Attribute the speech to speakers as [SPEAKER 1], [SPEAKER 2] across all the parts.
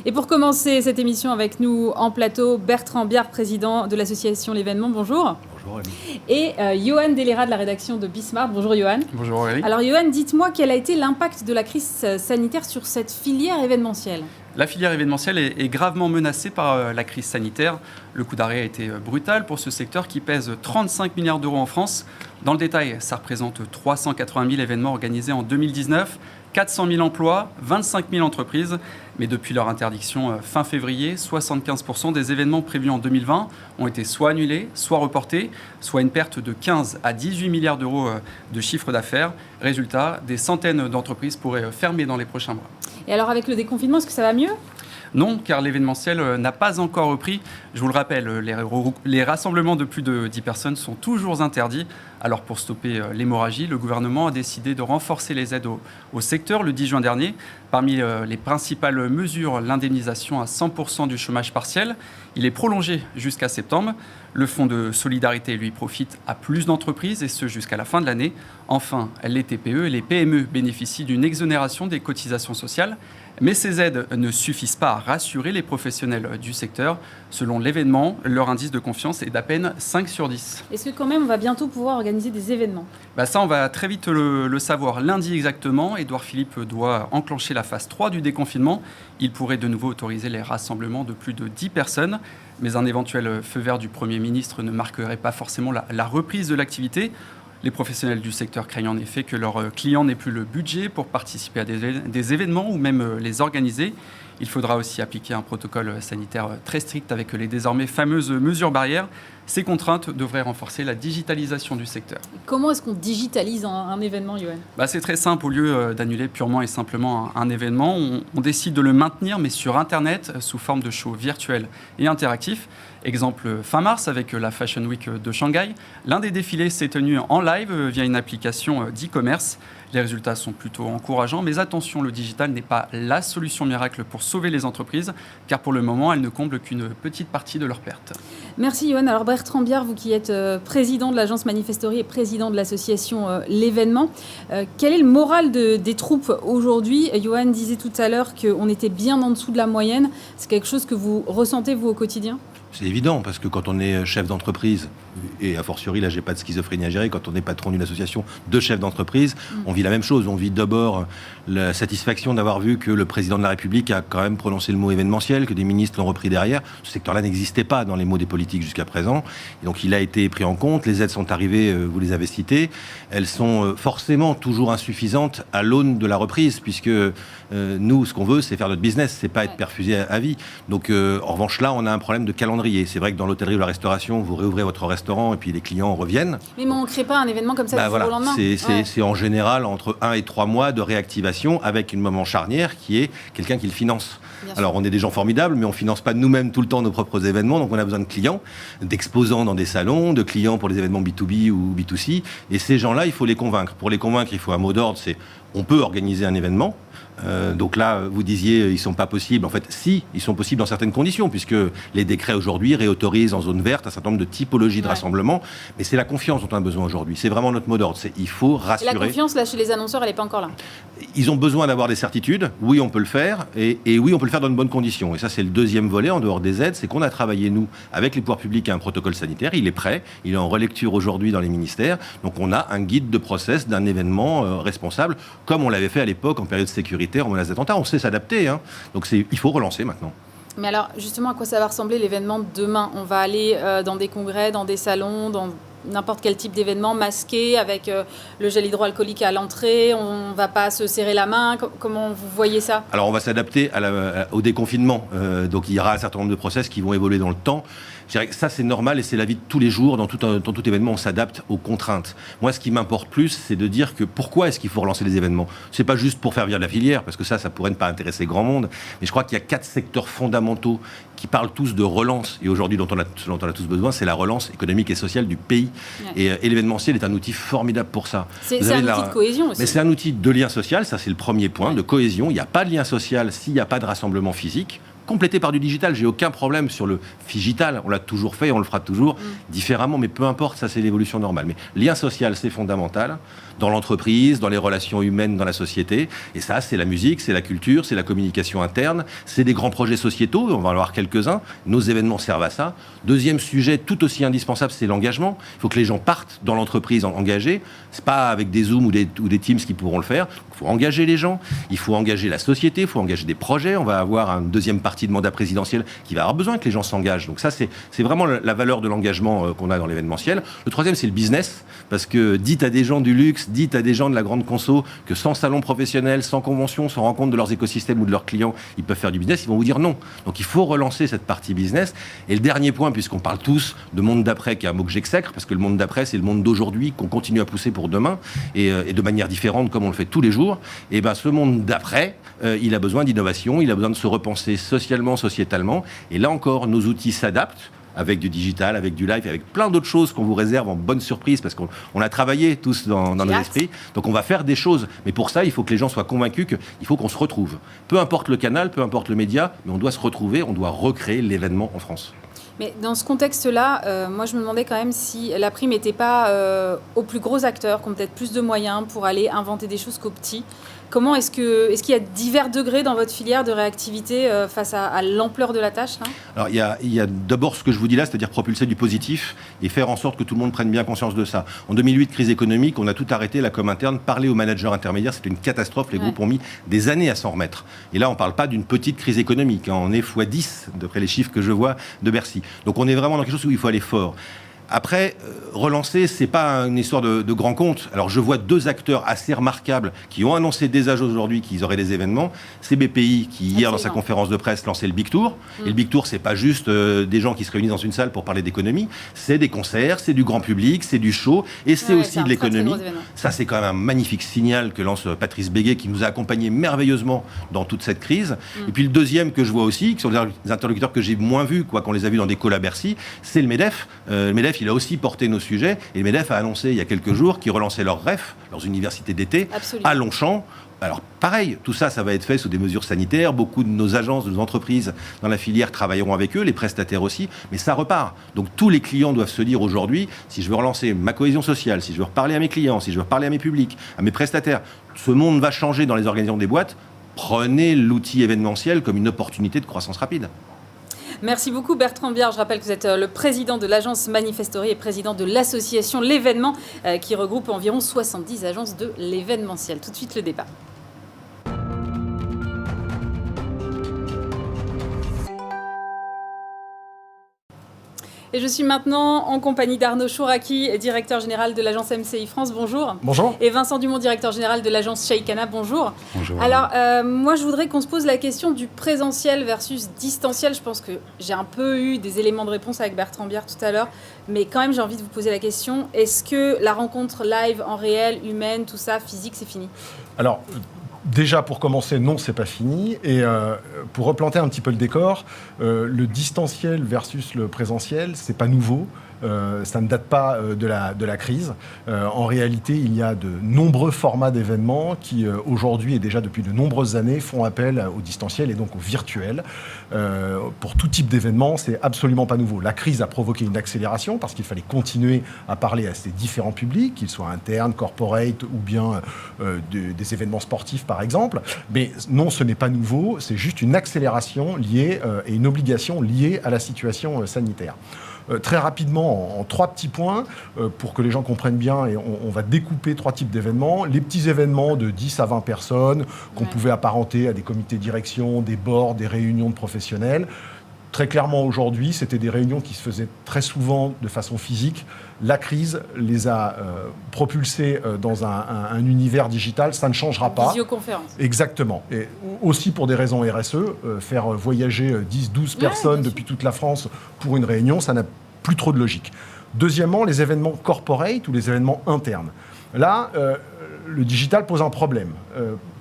[SPEAKER 1] Et pour commencer cette émission avec nous en plateau, Bertrand Biard, président de l'association L'Événement. Bonjour.
[SPEAKER 2] Bonjour Aurélie.
[SPEAKER 1] Et Johan Delera de la rédaction de Bismarck. Bonjour Johan.
[SPEAKER 2] Bonjour Aurélie.
[SPEAKER 1] Alors Johan, dites-moi quel a été l'impact de la crise sanitaire sur cette filière événementielle ?
[SPEAKER 2] La filière événementielle est gravement menacée par la crise sanitaire. Le coup d'arrêt a été brutal pour ce secteur qui pèse 35 milliards d'euros en France. Dans le détail, ça représente 380 000 événements organisés en 2019, 400 000 emplois, 25 000 entreprises. Mais depuis leur interdiction fin février, 75% des événements prévus en 2020 ont été soit annulés, soit reportés, soit une perte de 15 à 18 milliards d'euros de chiffre d'affaires. Résultat, des centaines d'entreprises pourraient fermer dans les prochains mois.
[SPEAKER 1] Et alors avec le déconfinement, est-ce que ça va mieux ?
[SPEAKER 2] Non, car l'événementiel n'a pas encore repris. Je vous le rappelle, les rassemblements de plus de 10 personnes sont toujours interdits. Alors pour stopper l'hémorragie, le gouvernement a décidé de renforcer les aides au secteur le 10 juin dernier. Parmi les principales mesures, l'indemnisation à 100% du chômage partiel. Il est prolongé jusqu'à septembre. Le fonds de solidarité, lui, profite à plus d'entreprises, et ce jusqu'à la fin de l'année. Enfin, les TPE et les PME bénéficient d'une exonération des cotisations sociales. Mais ces aides ne suffisent pas à rassurer les professionnels du secteur. Selon l'événement, leur indice de confiance est d'à peine 5 sur 10.
[SPEAKER 1] Est-ce que quand même on va bientôt pouvoir organiser des événements ?
[SPEAKER 2] Ça, on va très vite le savoir. Lundi exactement, Édouard Philippe doit enclencher la phase 3 du déconfinement. Il pourrait de nouveau autoriser les rassemblements de plus de 10 personnes. Mais un éventuel feu vert du Premier ministre ne marquerait pas forcément la reprise de l'activité. Les professionnels du secteur craignent en effet que leurs clients n'aient plus le budget pour participer à des événements ou même les organiser. Il faudra aussi appliquer un protocole sanitaire très strict avec les désormais fameuses mesures barrières. Ces contraintes devraient renforcer la digitalisation du secteur.
[SPEAKER 1] Comment est-ce qu'on digitalise un événement, Johan ?
[SPEAKER 2] C'est très simple. Au lieu d'annuler purement et simplement un événement, on décide de le maintenir, mais sur Internet, sous forme de show virtuel et interactif. Exemple fin mars avec la Fashion Week de Shanghai. L'un des défilés s'est tenu en live via une application d'e-commerce. Les résultats sont plutôt encourageants, mais attention, le digital n'est pas la solution miracle pour sauver les entreprises, car pour le moment, elle ne comble qu'une petite partie de leurs pertes.
[SPEAKER 1] Merci Johan. Alors Bertrand Biard, vous qui êtes président de l'agence Manifestory et président de l'association L'Événement, quel est le moral des troupes aujourd'hui ? Johan disait tout à l'heure qu'on était bien en dessous de la moyenne. C'est quelque chose que vous ressentez, vous, au quotidien ?
[SPEAKER 3] C'est évident, parce que quand on est chef d'entreprise, et a fortiori, là, j'ai pas de schizophrénie à gérer, quand on est patron d'une association de chefs d'entreprise, on vit la même chose. On vit d'abord la satisfaction d'avoir vu que le président de la République a quand même prononcé le mot événementiel, que des ministres l'ont repris derrière. Ce secteur-là n'existait pas dans les mots des politiques jusqu'à présent. Et donc, il a été pris en compte. Les aides sont arrivées, vous les avez citées. Elles sont forcément toujours insuffisantes à l'aune de la reprise, puisque nous, ce qu'on veut, c'est faire notre business, c'est pas être perfusé à vie. Donc, en revanche, là, on a un problème de calendrier. C'est vrai que dans l'hôtellerie ou la restauration, vous réouvrez votre restaurant et puis les clients reviennent.
[SPEAKER 1] Mais on ne crée pas un événement comme ça du jour au lendemain.
[SPEAKER 3] C'est en général entre 1 et 3 mois de réactivation avec une moment charnière qui est quelqu'un qui le finance. Alors on est des gens formidables, mais on ne finance pas nous-mêmes tout le temps nos propres événements, donc on a besoin de clients, d'exposants dans des salons, de clients pour les événements B2B ou B2C, et ces gens-là, il faut les convaincre. Pour les convaincre, il faut un mot d'ordre, c'est on peut organiser un événement. Donc là, vous disiez, ils ne sont pas possibles. En fait, si, ils sont possibles dans certaines conditions, puisque les décrets aujourd'hui réautorisent en zone verte un certain nombre de typologies de rassemblements. Mais c'est la confiance dont on a besoin aujourd'hui. C'est vraiment notre mot d'ordre. Il faut rassurer.
[SPEAKER 1] Et la confiance, là, chez les annonceurs, elle n'est pas encore là.
[SPEAKER 3] Ils ont besoin d'avoir des certitudes. Oui, on peut le faire. Et oui, on peut le faire dans de bonnes conditions. Et ça, c'est le deuxième volet, en dehors des aides. C'est qu'on a travaillé, nous, avec les pouvoirs publics, à un protocole sanitaire. Il est prêt. Il est en relecture aujourd'hui dans les ministères. Donc, on a un guide de process d'un événement responsable, comme on l'avait fait à l'époque en période sécuritaire, en menace d'attentat. On sait s'adapter. Donc, il faut relancer maintenant.
[SPEAKER 1] Mais alors, justement, à quoi ça va ressembler l'événement de demain ? On va aller dans des congrès, dans des salons, dans n'importe quel type d'événement, masqué, avec le gel hydroalcoolique à l'entrée. On ne va pas se serrer la main. Comment vous voyez ça ?
[SPEAKER 3] Alors, on va s'adapter au déconfinement. Donc, il y aura un certain nombre de process qui vont évoluer dans le temps. Je dirais que ça, c'est normal et c'est la vie de tous les jours. Dans tout événement, on s'adapte aux contraintes. Moi, ce qui m'importe plus, c'est de dire que pourquoi est-ce qu'il faut relancer les événements ? C'est pas juste pour faire vivre la filière, parce que ça pourrait ne pas intéresser grand monde. Mais je crois qu'il y a 4 secteurs fondamentaux qui parlent tous de relance. Et aujourd'hui, dont on a tous besoin, c'est la relance économique et sociale du pays. Ouais. Et l'événementiel est un outil formidable pour ça.
[SPEAKER 1] C'est un outil de cohésion aussi.
[SPEAKER 3] Mais c'est un outil de lien social, ça c'est le premier point, de cohésion. Il n'y a pas de lien social s'il n'y a pas de rassemblement physique. compléter par du digital. J'ai aucun problème sur le figital. On l'a toujours fait, on le fera toujours différemment, mais peu importe, ça c'est l'évolution normale. Mais lien social, c'est fondamental dans l'entreprise, dans les relations humaines, dans la société. Et ça, c'est la musique, c'est la culture, c'est la communication interne, c'est des grands projets sociétaux. On va en avoir quelques-uns. Nos événements servent à ça. Deuxième sujet, tout aussi indispensable, c'est l'engagement. Il faut que les gens partent dans l'entreprise engagés. C'est pas avec des Zooms ou des Teams qui pourront le faire. Il faut engager les gens, il faut engager la société, il faut engager des projets. On va avoir une deuxième partie de mandat présidentiel qui va avoir besoin que les gens s'engagent. Donc ça, c'est vraiment la valeur de l'engagement qu'on a dans l'événementiel. Le troisième, c'est le business, parce que dites à des gens du luxe, dites à des gens de la grande conso que sans salon professionnel, sans convention, sans rencontre de leurs écosystèmes ou de leurs clients, ils peuvent faire du business, ils vont vous dire non. Donc il faut relancer cette partie business. Et le dernier point, puisqu'on parle tous de monde d'après, qui est un mot que j'exècre, parce que le monde d'après, c'est le monde d'aujourd'hui qu'on continue à pousser pour demain, et de manière différente, comme on le fait tous les jours. Et ben ce monde d'après, il a besoin d'innovation, il a besoin de se repenser socialement, sociétalement. Et là encore, nos outils s'adaptent, avec du digital, avec du live, avec plein d'autres choses qu'on vous réserve en bonne surprise, parce qu'on a travaillé tous dans nos esprits. Donc on va faire des choses. Mais pour ça, il faut que les gens soient convaincus qu'il faut qu'on se retrouve. Peu importe le canal, peu importe le média, mais on doit se retrouver, on doit recréer l'événement en France.
[SPEAKER 1] Mais dans ce contexte-là, moi je me demandais quand même si la prime n'était pas aux plus gros acteurs qui ont peut-être plus de moyens pour aller inventer des choses qu'aux petits. Comment est-ce qu'il y a divers degrés dans votre filière de réactivité face à l'ampleur de la tâche, hein ?
[SPEAKER 3] Alors il y a d'abord ce que je vous dis là, c'est-à-dire propulser du positif et faire en sorte que tout le monde prenne bien conscience de ça. En 2008, crise économique, on a tout arrêté, la com interne, parler aux managers intermédiaires, c'était une catastrophe, les groupes ont mis des années à s'en remettre. Et là, on ne parle pas d'une petite crise économique, hein. On est x10, d'après les chiffres que je vois de Bercy. Donc on est vraiment dans quelque chose où il faut aller fort. Après, relancer, c'est pas une histoire de grand compte. Alors, je vois deux acteurs assez remarquables qui ont annoncé dès aujourd'hui qu'ils auraient des événements. C'est BPI qui, hier, dans sa conférence de presse, lançait le Big Tour. Et le Big Tour, c'est pas juste des gens qui se réunissent dans une salle pour parler d'économie. C'est des concerts, c'est du grand public, c'est du show et c'est aussi de l'économie. Ça, c'est quand même un magnifique signal que lance Patrice Béguet, qui nous a accompagnés merveilleusement dans toute cette crise. Et puis, le deuxième que je vois aussi, qui sont des interlocuteurs que j'ai moins vus, quoi qu'on les a vus dans des calls à Bercy, c'est le MEDEF. Le MEDEF, il a aussi porté nos sujets. Et le MEDEF a annoncé il y a quelques jours qu'ils relançaient leurs REF, leurs universités d'été, à Longchamp. Alors pareil, tout ça, ça va être fait sous des mesures sanitaires. Beaucoup de nos agences, de nos entreprises dans la filière travailleront avec eux, les prestataires aussi. Mais ça repart. Donc tous les clients doivent se dire aujourd'hui, si je veux relancer ma cohésion sociale, si je veux reparler à mes clients, si je veux reparler à mes publics, à mes prestataires, ce monde va changer dans les organisations des boîtes. Prenez l'outil événementiel comme une opportunité de croissance rapide.
[SPEAKER 1] Merci beaucoup Bertrand Biard. Je rappelle que vous êtes le président de l'agence Manifestory et président de l'association L'Événement qui regroupe environ 70 agences de l'événementiel. Tout de suite le débat. Et je suis maintenant en compagnie d'Arnaud Chouraki, directeur général de l'agence MCI France. Bonjour.
[SPEAKER 4] Bonjour.
[SPEAKER 1] Et Vincent Dumont, directeur général de l'agence Sheikana. Bonjour.
[SPEAKER 4] Bonjour.
[SPEAKER 1] Alors, moi, je voudrais qu'on se pose la question du présentiel versus distanciel. Je pense que j'ai un peu eu des éléments de réponse avec Bertrand Biard tout à l'heure. Mais quand même, j'ai envie de vous poser la question. Est-ce que la rencontre live, en réel, humaine, tout ça, physique, c'est fini ?
[SPEAKER 4] Alors, déjà, pour commencer, non, c'est pas fini. Et pour replanter un petit peu le décor, le distanciel versus le présentiel, c'est pas nouveau. Ça ne date pas de la crise. En réalité, il y a de nombreux formats d'événements qui, aujourd'hui et déjà depuis de nombreuses années, font appel au distanciel et donc au virtuel. Pour tout type d'événement, c'est absolument pas nouveau. La crise a provoqué une accélération parce qu'il fallait continuer à parler à ces différents publics, qu'ils soient internes, corporate ou bien des événements sportifs, par exemple. Mais non, ce n'est pas nouveau. C'est juste une accélération liée et une obligation liée à la situation sanitaire. Très rapidement, en trois petits points, pour que les gens comprennent bien, et on va découper trois types d'événements. Les petits événements de 10 à 20 personnes, qu'on pouvait apparenter à des comités de direction, des boards, des réunions de professionnels. Très clairement, aujourd'hui, c'était des réunions qui se faisaient très souvent de façon physique. La crise les a propulsés dans un univers digital. Ça ne changera pas.
[SPEAKER 1] Visioconférence.
[SPEAKER 4] Exactement. Et aussi pour des raisons RSE, faire voyager 10-12 personnes depuis toute la France pour une réunion, ça n'a plus trop de logique. Deuxièmement, les événements corporate ou les événements internes. Là, le digital pose un problème.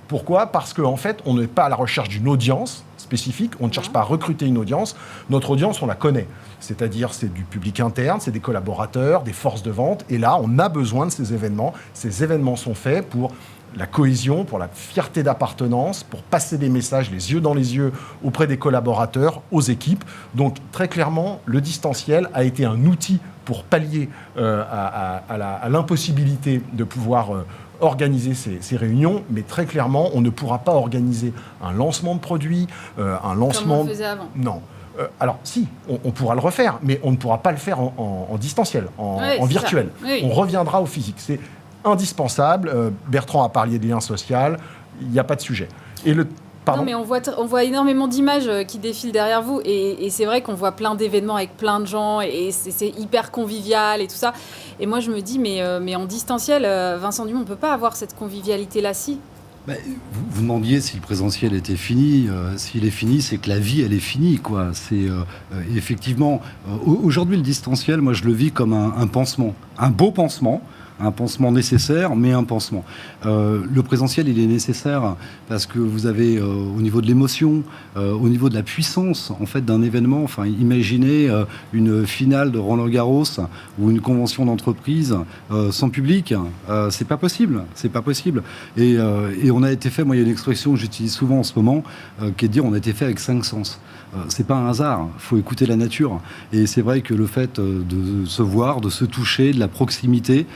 [SPEAKER 4] Pourquoi ? Parce qu'en fait, on n'est pas à la recherche d'une audience spécifique, on ne cherche pas à recruter une audience. Notre audience, on la connaît. C'est-à-dire, c'est du public interne, c'est des collaborateurs, des forces de vente. Et là, on a besoin de ces événements. Ces événements sont faits pour la cohésion, pour la fierté d'appartenance, pour passer des messages les yeux dans les yeux auprès des collaborateurs, aux équipes. Donc très clairement, le distanciel a été un outil pour pallier à l'impossibilité de pouvoir organiser ces réunions, mais très clairement, on ne pourra pas organiser un lancement de produit, un lancement...
[SPEAKER 1] Comme on faisait avant.
[SPEAKER 4] Non. Alors, si, on pourra le refaire, mais on ne pourra pas le faire en distanciel, en virtuel.
[SPEAKER 1] Oui.
[SPEAKER 4] On reviendra au physique. C'est indispensable. Bertrand a parlé des liens sociaux. Il n'y a pas de sujet.
[SPEAKER 1] Non, mais on voit énormément d'images qui défilent derrière vous. Et c'est vrai qu'on voit plein d'événements avec plein de gens. Et c'est hyper convivial et tout ça. Et moi, je me dis, mais en distanciel, Vincent Dumont, on ne peut pas avoir cette convivialité-là, si.
[SPEAKER 5] Vous demandiez si le présentiel était fini. S'il est fini, c'est que la vie, elle est finie, quoi. C'est effectivement... aujourd'hui, le distanciel, moi, je le vis comme un pansement. Un beau pansement. Un pansement nécessaire, mais un pansement. Le présentiel, il est nécessaire parce que vous avez, au niveau de l'émotion, au niveau de la puissance, en fait, d'un événement. Enfin, imaginez une finale de Roland-Garros ou une convention d'entreprise sans public. C'est pas possible. C'est pas possible. Et on a été fait. Moi, il y a une expression que j'utilise souvent en ce moment, qui est de dire on a été fait avec 5 sens. C'est pas un hasard, il faut écouter la nature. Et c'est vrai que le fait de se voir, de se toucher, de la proximité,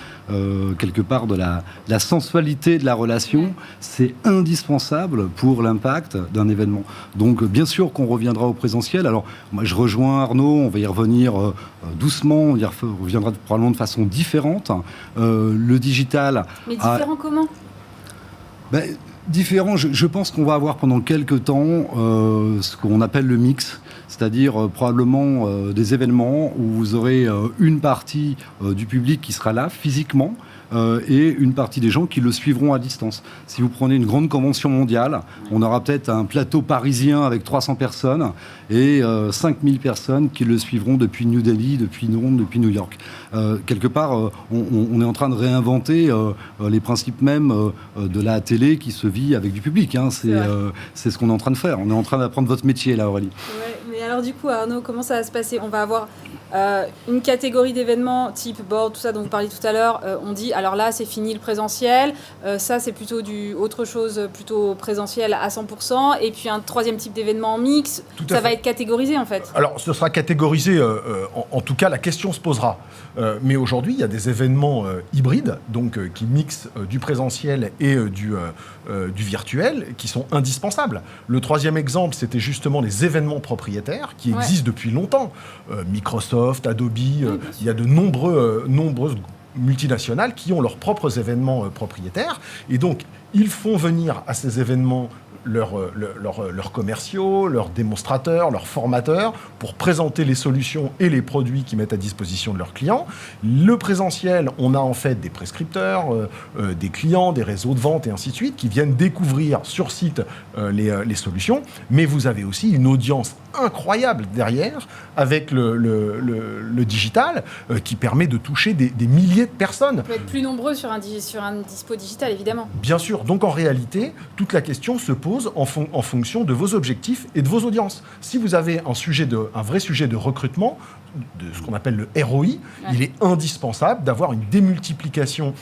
[SPEAKER 5] quelque part de la sensualité de la relation, c'est indispensable pour l'impact d'un événement. Donc bien sûr qu'on reviendra au présentiel. Alors moi je rejoins Arnaud, on va y revenir doucement, on y reviendra probablement de façon différente. Le digital...
[SPEAKER 1] Mais différent comment ?
[SPEAKER 5] Différent, je pense qu'on va avoir pendant quelques temps ce qu'on appelle le mix, c'est-à-dire probablement des événements où vous aurez une partie du public qui sera là physiquement et une partie des gens qui le suivront à distance. Si vous prenez une grande convention mondiale, on aura peut-être un plateau parisien avec 300 personnes et 5000 personnes qui le suivront depuis New Delhi, depuis Londres, depuis New York. Quelque part, on est en train de réinventer les principes même de la télé qui se vit avec du public. Hein. C'est ce qu'on est en train de faire. On est en train d'apprendre votre métier, là, Aurélie.
[SPEAKER 1] Ouais, mais alors du coup, Arnaud, comment ça va se passer ? On va avoir une catégorie d'événements type board, tout ça dont vous parliez tout à l'heure. On dit, alors là, c'est fini le présentiel. Ça, c'est plutôt autre chose, plutôt présentiel à 100%. Et puis un troisième type d'événement en mix. Ça va être catégorisé, en fait.
[SPEAKER 4] Alors, ce sera catégorisé. En tout cas, la question se posera. Mais aujourd'hui, il y a des événements hybrides, donc qui mixent du présentiel et du virtuel, qui sont indispensables. Le troisième exemple, c'était justement les événements propriétaires, qui existent depuis longtemps. Microsoft, Adobe, il y a de nombreuses multinationales qui ont leurs propres événements propriétaires. Et donc, ils font venir à ces événements leurs commerciaux, leurs démonstrateurs, leurs formateurs, pour présenter les solutions et les produits qu'ils mettent à disposition de leurs clients. Le présentiel, on a en fait des prescripteurs, des clients, des réseaux de vente et ainsi de suite, qui viennent découvrir sur site les solutions. Mais vous avez aussi une audience incroyable derrière, avec le digital, qui permet de toucher des milliers de personnes.
[SPEAKER 1] On peut être plus nombreux sur un dispo digital, évidemment.
[SPEAKER 4] Bien sûr. Donc en réalité, toute la question se pose en fonction de vos objectifs et de vos audiences. Si vous avez un vrai sujet de recrutement, de ce qu'on appelle le ROI, il est indispensable d'avoir une démultiplication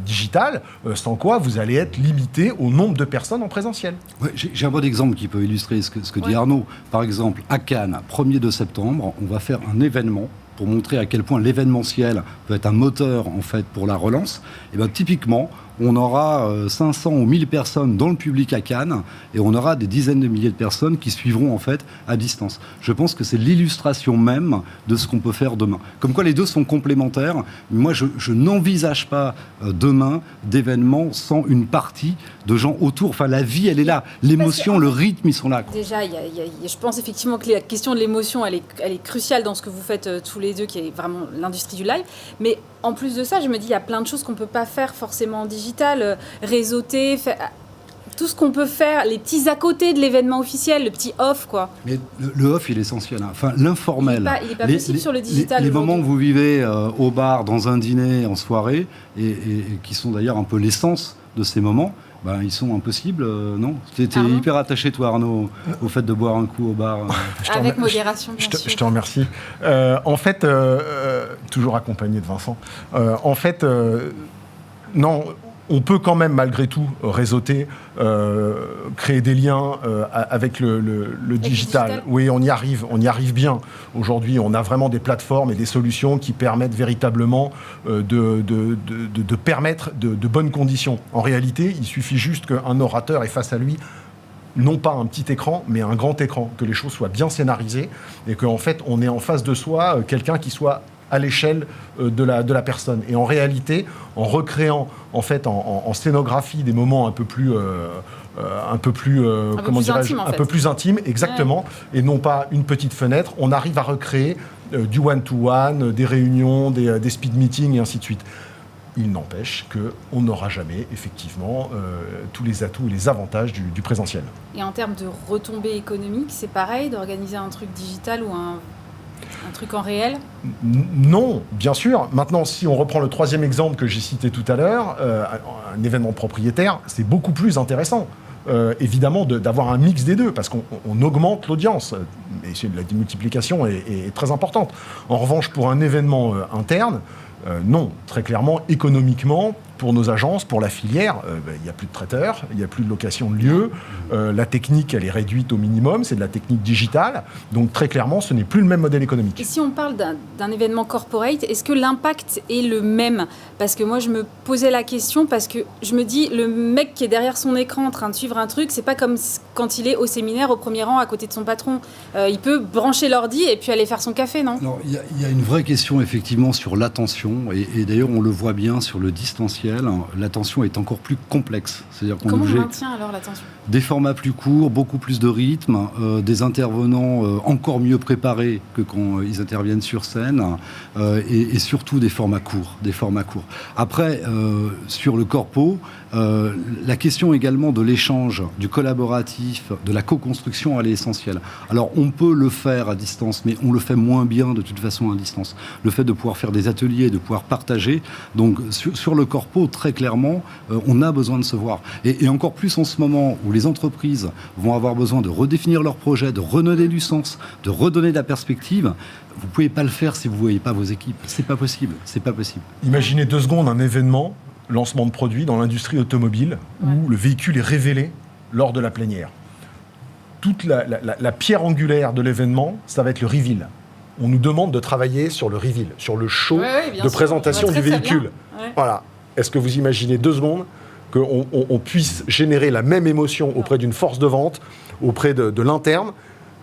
[SPEAKER 4] digitale, sans quoi vous allez être limité au nombre de personnes en présentiel.
[SPEAKER 5] Ouais, j'ai un bon exemple qui peut illustrer ce que dit Arnaud. Par exemple, à Cannes, 1er septembre, on va faire un événement pour montrer à quel point l'événementiel peut être un moteur en fait pour la relance. Et bien typiquement, on aura 500 ou 1000 personnes dans le public à Cannes et on aura des dizaines de milliers de personnes qui suivront en fait à distance. Je pense que c'est l'illustration même de ce qu'on peut faire demain. Comme quoi les deux sont complémentaires. Moi, je n'envisage pas demain d'événements sans une partie de gens autour. Enfin, la vie, elle est là. L'émotion, le rythme, ils sont là.
[SPEAKER 1] Déjà, je pense effectivement que la question de l'émotion, elle est cruciale dans ce que vous faites tous les deux, qui est vraiment l'industrie du live. Mais en plus de ça, je me dis, il y a plein de choses qu'on ne peut pas faire forcément en digital, réseauter, tout ce qu'on peut faire, les petits à côté de l'événement officiel, le petit off, quoi.
[SPEAKER 5] Mais le off, il est essentiel. Hein. Enfin, l'informel.
[SPEAKER 1] Il n'est pas possible sur le digital.
[SPEAKER 5] Les moments que vous vivez au bar, dans un dîner, en soirée, et qui sont d'ailleurs un peu l'essence de ces moments, ils sont impossibles, non ? Tu étais hyper attaché, toi, Arnaud, au fait de boire un coup au bar.
[SPEAKER 1] Avec modération, bien sûr.
[SPEAKER 4] Je te remercie. En fait, toujours accompagné de Vincent, non, on peut quand même, malgré tout, réseauter, créer des liens avec le digital. Oui, on y arrive bien. Aujourd'hui, on a vraiment des plateformes et des solutions qui permettent véritablement de permettre de bonnes conditions. En réalité, il suffit juste qu'un orateur ait face à lui non pas un petit écran, mais un grand écran, que les choses soient bien scénarisées et qu'en fait, on ait en face de soi quelqu'un qui soit à l'échelle de la personne. Et en réalité, en recréant en fait en scénographie des moments un peu plus intimes, exactement, ouais. Et non pas une petite fenêtre, on arrive à recréer du one-to-one, des réunions, des speed meetings et ainsi de suite. Il n'empêche qu'on n'aura jamais, effectivement, tous les atouts et les avantages du présentiel.
[SPEAKER 1] Et en termes de retombées économiques, c'est pareil d'organiser un truc digital ou un truc en réel ?
[SPEAKER 4] Non, bien sûr. Maintenant, si on reprend le troisième exemple que j'ai cité tout à l'heure, un événement propriétaire, c'est beaucoup plus intéressant. Évidemment, d'avoir un mix des deux, parce qu'on augmente l'audience. Et la démultiplication est très importante. En revanche, pour un événement interne, non, très clairement, économiquement, pour nos agences, pour la filière, il n'y a plus de traiteurs, il n'y a plus de location de lieux, la technique, elle est réduite au minimum, c'est de la technique digitale, donc très clairement, ce n'est plus le même modèle économique.
[SPEAKER 1] Et si on parle d'un événement corporate, est-ce que l'impact est le même ? Parce que moi, je me posais la question, parce que je me dis, le mec qui est derrière son écran en train de suivre un truc, c'est pas comme quand il est au séminaire, au premier rang, à côté de son patron. Il peut brancher l'ordi et puis aller faire son café, non ?
[SPEAKER 5] Alors, il y a une vraie question, effectivement, sur l'attention, et d'ailleurs, on le voit bien sur le distanciel. L'attention est encore plus complexe. C'est-à-dire qu'on
[SPEAKER 1] Comment on maintient alors l'attention ?
[SPEAKER 5] Des formats plus courts, beaucoup plus de rythme, des intervenants encore mieux préparés que quand ils interviennent sur scène, et surtout des formats courts. Après, sur le corpo, la question également de l'échange, du collaboratif, de la co-construction, elle est essentielle. Alors, on peut le faire à distance, mais on le fait moins bien de toute façon à distance. Le fait de pouvoir faire des ateliers, de pouvoir partager, donc sur le corpo, très clairement, on a besoin de se voir. Et encore plus en ce moment où les entreprises vont avoir besoin de redéfinir leur projet, de redonner du sens, de redonner de la perspective. Vous ne pouvez pas le faire si vous ne voyez pas vos équipes. C'est pas possible.
[SPEAKER 4] Imaginez 2 secondes un événement, lancement de produit dans l'industrie automobile, où le véhicule est révélé lors de la plénière. Toute la pierre angulaire de l'événement, ça va être le reveal. On nous demande de travailler sur le reveal, sur le show de présentation du véhicule. Ouais. Voilà. Est-ce que vous imaginez 2 secondes qu'on puisse générer la même émotion auprès d'une force de vente, auprès de l'interne,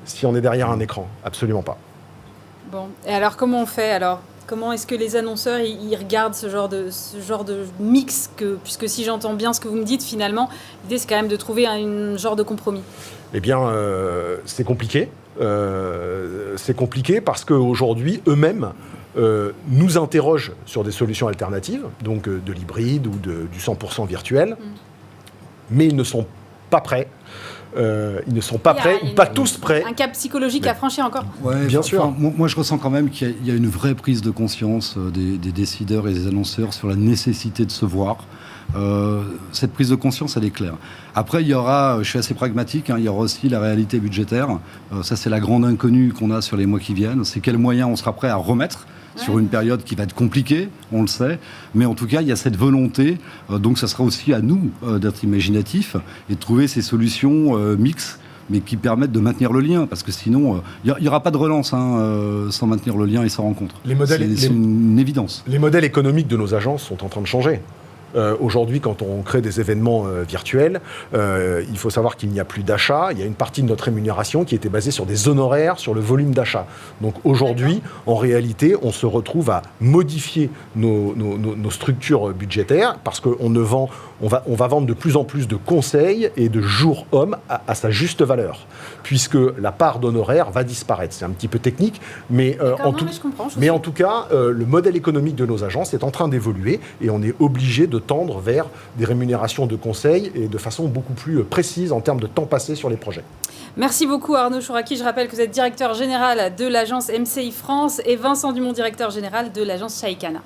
[SPEAKER 4] si on est derrière un écran ? Absolument pas.
[SPEAKER 1] Bon, et alors comment on fait alors ? Comment est-ce que les annonceurs ils regardent ce genre de mix puisque si j'entends bien ce que vous me dites, finalement, l'idée c'est quand même de trouver un genre de compromis.
[SPEAKER 4] Eh bien, c'est compliqué. C'est compliqué parce qu'aujourd'hui, eux-mêmes nous interrogent sur des solutions alternatives, donc de l'hybride ou du 100% virtuel, mais ils ne sont pas prêts. Ils ne sont pas prêts, ou pas tous prêts.
[SPEAKER 1] Un cap psychologique à franchir encore.
[SPEAKER 5] Ouais,
[SPEAKER 4] bien sûr.
[SPEAKER 5] Moi, je ressens quand même qu'il y a une vraie prise de conscience des décideurs et des annonceurs sur la nécessité de se voir. Cette prise de conscience, elle est claire. Après, je suis assez pragmatique, il y aura aussi la réalité budgétaire. Ça, c'est la grande inconnue qu'on a sur les mois qui viennent. C'est quels moyens on sera prêt à remettre sur une période qui va être compliquée, on le sait. Mais en tout cas, il y a cette volonté. Donc, ça sera aussi à nous d'être imaginatifs et de trouver ces solutions mixtes, mais qui permettent de maintenir le lien. Parce que sinon, il n'y aura pas de relance sans maintenir le lien et sans rencontre. C'est une évidence.
[SPEAKER 4] Les modèles économiques de nos agences sont en train de changer. Aujourd'hui, quand on crée des événements virtuels, il faut savoir qu'il n'y a plus d'achat. Il y a une partie de notre rémunération qui était basée sur des honoraires, sur le volume d'achat. Donc aujourd'hui, en réalité, on se retrouve à modifier nos structures budgétaires parce qu'on va vendre de plus en plus de conseils et de jours hommes à sa juste valeur, puisque la part d'honoraires va disparaître. C'est un petit peu technique, mais en tout cas, le modèle économique de nos agences est en train d'évoluer et on est obligé de tendre vers des rémunérations de conseil et de façon beaucoup plus précise en termes de temps passé sur les projets.
[SPEAKER 1] Merci beaucoup Arnaud Chouraki. Je rappelle que vous êtes directeur général de l'agence MCI France et Vincent Dumont, directeur général de l'agence Shaikana.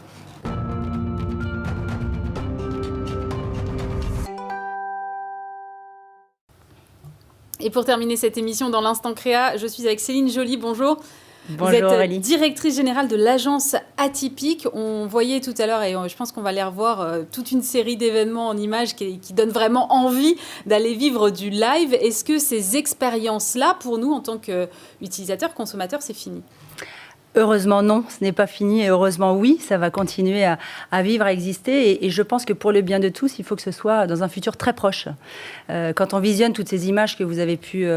[SPEAKER 1] Et pour terminer cette émission dans l'Instant Créa, je suis avec Céline Joly. Bonjour. Vous êtes directrice générale de l'agence Atypique. On voyait tout à l'heure, et je pense qu'on va les revoir, toute une série d'événements en images qui donnent vraiment envie d'aller vivre du live. Est-ce que ces expériences-là, pour nous, en tant qu'utilisateurs, consommateurs, c'est fini ?
[SPEAKER 6] Heureusement non, ce n'est pas fini et heureusement oui, ça va continuer à vivre, à exister et je pense que pour le bien de tous, il faut que ce soit dans un futur très proche. Quand on visionne toutes ces images que vous avez pu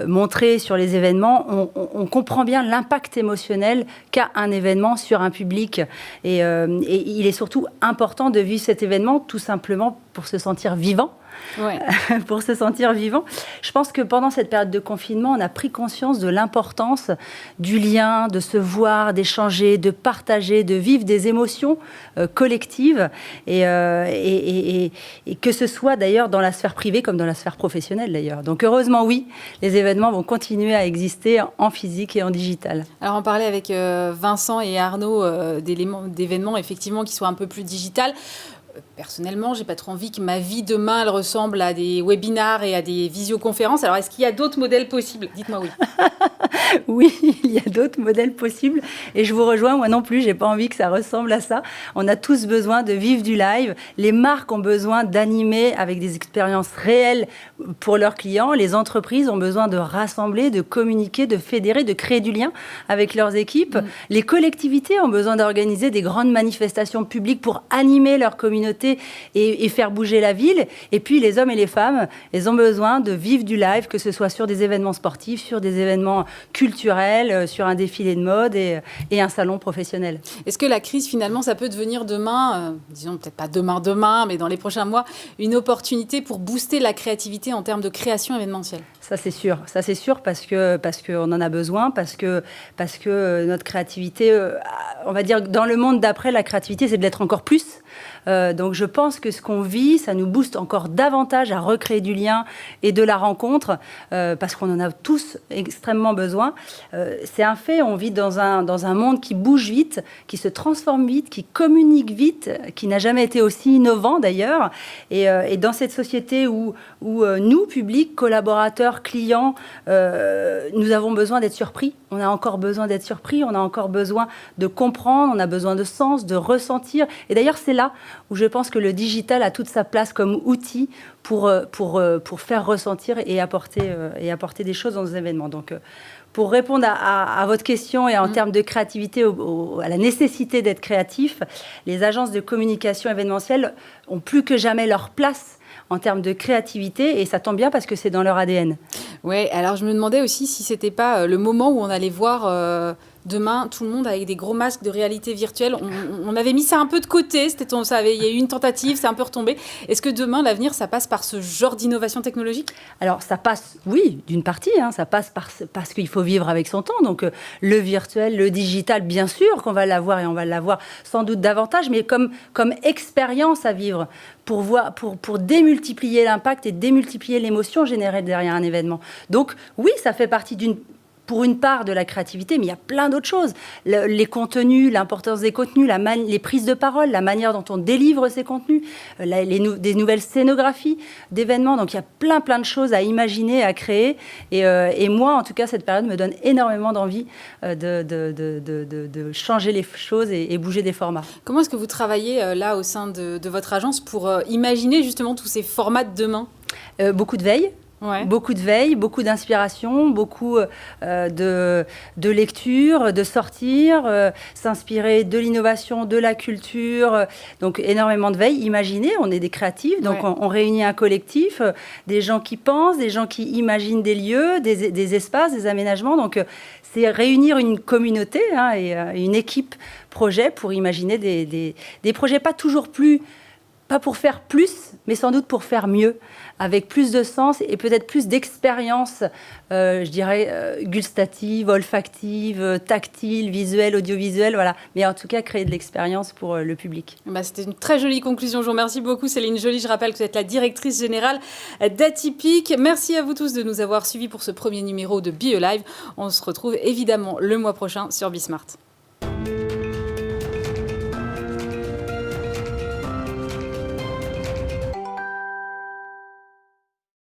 [SPEAKER 6] montrer sur les événements, on comprend bien l'impact émotionnel qu'a un événement sur un public et il est surtout important de vivre cet événement tout simplement pour se sentir vivant. Ouais. Pour se sentir vivant. Je pense que pendant cette période de confinement, on a pris conscience de l'importance du lien, de se voir, d'échanger, de partager, de vivre des émotions collectives et que ce soit d'ailleurs dans la sphère privée comme dans la sphère professionnelle d'ailleurs. Donc heureusement oui, les événements vont continuer à exister en physique et en digital.
[SPEAKER 1] Alors on parlait avec Vincent et Arnaud d'événements effectivement qui soient un peu plus digital. Personnellement, j'ai pas trop envie que ma vie demain, elle ressemble à des webinars et à des visioconférences. Alors, est-ce qu'il y a d'autres modèles possibles ? Dites-moi oui.
[SPEAKER 6] Oui, il y a d'autres modèles possibles. Et je vous rejoins, moi non plus, j'ai pas envie que ça ressemble à ça. On a tous besoin de vivre du live. Les marques ont besoin d'animer avec des expériences réelles pour leurs clients. Les entreprises ont besoin de rassembler, de communiquer, de fédérer, de créer du lien avec leurs équipes. Les collectivités ont besoin d'organiser des grandes manifestations publiques pour animer leur communauté et faire bouger la ville. Et puis les hommes et les femmes, ils ont besoin de vivre du live, que ce soit sur des événements sportifs, sur des événements culturels, sur un défilé de mode et un salon professionnel.
[SPEAKER 1] Est-ce que la crise, finalement, ça peut devenir demain, disons peut-être pas demain, mais dans les prochains mois, une opportunité pour booster la créativité en termes de création événementielle ?
[SPEAKER 6] Ça c'est sûr parce qu'on en a besoin, parce que notre créativité, on va dire dans le monde d'après, la créativité c'est de l'être encore plus. Donc je pense que ce qu'on vit, ça nous booste encore davantage à recréer du lien et de la rencontre, parce qu'on en a tous extrêmement besoin. C'est un fait, on vit dans un monde qui bouge vite, qui se transforme vite, qui communique vite, qui n'a jamais été aussi innovant d'ailleurs. Et dans cette société où nous, public, collaborateurs, clients, nous avons besoin d'être surpris. On a encore besoin d'être surpris, on a encore besoin de comprendre, on a besoin de sens, de ressentir. Et d'ailleurs, c'est là où je pense que le digital a toute sa place comme outil pour faire ressentir et apporter des choses dans nos événements. Donc, pour répondre à votre question et en termes de créativité, à la nécessité d'être créatif, les agences de communication événementielle ont plus que jamais leur place en termes de créativité, et ça tombe bien parce que c'est dans leur ADN.
[SPEAKER 1] Oui, alors je me demandais aussi si c'était pas le moment où on allait voir demain tout le monde avec des gros masques de réalité virtuelle. On avait mis ça un peu de côté, il y a eu une tentative, c'est un peu retombé. Est-ce que demain, l'avenir, ça passe par ce genre d'innovation technologique ?
[SPEAKER 6] Alors ça passe, oui, d'une partie, ça passe parce qu'il faut vivre avec son temps. Donc le virtuel, le digital, bien sûr qu'on va l'avoir et on va l'avoir sans doute davantage, mais comme expérience à vivre, pour démultiplier l'impact et démultiplier l'émotion générée derrière un événement. Donc oui, ça fait partie pour une part de la créativité, mais il y a plein d'autres choses. Les contenus, l'importance des contenus, les prises de parole, la manière dont on délivre ces contenus, des nouvelles scénographies d'événements. Donc il y a plein de choses à imaginer, à créer. Et moi, en tout cas, cette période me donne énormément d'envie de changer les choses et bouger des formats.
[SPEAKER 1] Comment est-ce que vous travaillez là au sein de votre agence pour imaginer justement tous ces formats de demain ?
[SPEAKER 6] Beaucoup de veille. Ouais. Beaucoup de veille, beaucoup d'inspiration, beaucoup de lecture, de sortir, s'inspirer de l'innovation, de la culture, donc énormément de veille. Imaginez, on est des créatifs, donc on réunit un collectif, des gens qui pensent, des gens qui imaginent des lieux, des espaces, des aménagements. Donc c'est réunir une communauté et une équipe projet pour imaginer des projets pas pour faire plus, mais sans doute pour faire mieux, avec plus de sens et peut-être plus d'expérience, je dirais, gustative, olfactive, tactile, visuelle, audiovisuelle, voilà. Mais en tout cas, créer de l'expérience pour le public.
[SPEAKER 1] C'était une très jolie conclusion. Je vous remercie beaucoup, Céline Joly. Je rappelle que vous êtes la directrice générale d'Atypique. Merci à vous tous de nous avoir suivis pour ce premier numéro de Be Alive. On se retrouve évidemment le mois prochain sur Bismart.